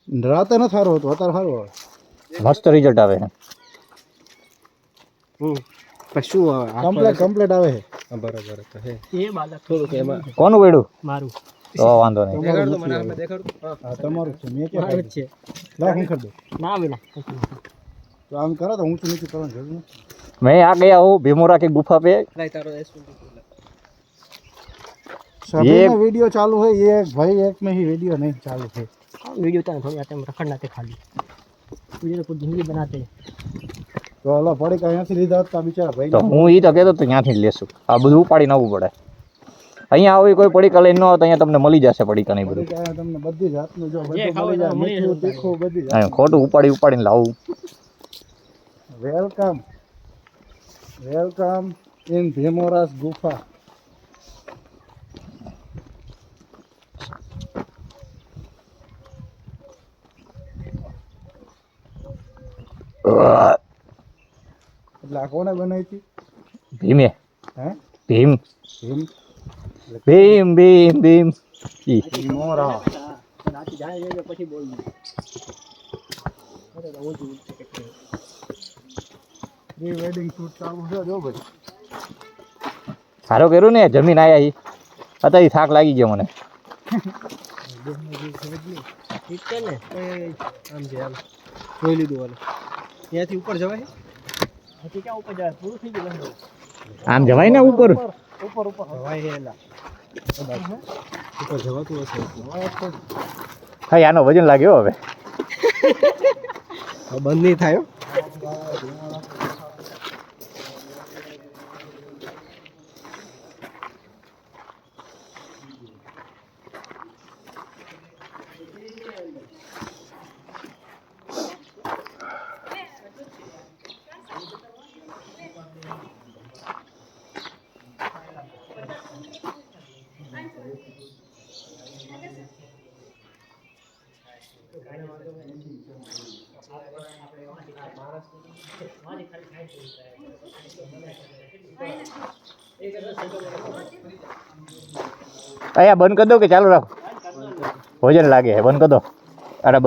રાતે ન સારો હતો અત્યારે સારો આવે મસ્ત રિઝલ્ટ આવે છે શું આવે કમ્પ્લીટ આવે છે બરાબર તો હે એ બાલક થોડુંક એમાં કોનું વેડું મારું તો વાંધો નહીં દેખાડતો મને આપણે દેખાડતો હા તમારું છે મેં કે મારું જ છે લા હું કરી દઉં ના વિના તો આમ કરો તો ઊંચું નીચું કરવાનું જરૂર નથી मैं आ गया हूँ भीमोरा की गुफा पे લાઈ તારો એસપી सभी में वीडियो चालू है ये भाई एक में ही वीडियो नहीं चालू है वीडियो तो थोड़ी आते हम रखना थे खाली वीडियो तो कुछ जिंदगी बनाते तो अल्लाह पड़ी का અહીંયાથી લીધા હતા બિચારા ભાઈ તો હું ઈ તો કહેતો તો ત્યાંથી જ લેશું આ બધું ઉપાડીને આવવું પડે અહીંયા આવી કોઈ પડીકા લઈને ન આવે તો અહીંયા તમને મળી જશે પડીકા નહીં બધું પડી ગયા તમને બધી જાતનું જો જે બધું ખાવું મળી જાય હોય તો મીઠું તીખું બધી જાત અહીંયા ખોટું ઉપાડીને લાવવું વેલકમ ઇન ભીમોરાસ ગુફા એટલે આ કોને બનાવી હતી ભીમે હે ભીમ ભીમ ભીમ ભીમ ભીમ ઈ ભીમોરા રાતે જાય જાય પછી બોલ પ્રી વેડિંગ શૂટ ચાલુ છે જો ભાઈ સારું કર્યું ને જમીન આયા ઈ અત્યારે થાક લાગી ગયો મને ઠીક છે ને આમ છે આમ જોઈ લીધું વાલે ત્યાંથી ઉપર જવાય પછી ક્યાં ઉપર જાય પૂરું થઈ ગયું બધું. આમ જવાય ને ઉપર ઉપર જવાય હે એલા ઉપર જવાતું હશે હા આનો વજન લાગ્યો હવે બંધ નહીં થાય હો. અહીંયા બંધ કરી દો કે ચાલુ રાખો ભોજન લાગે છે બંધ કરી દો અરે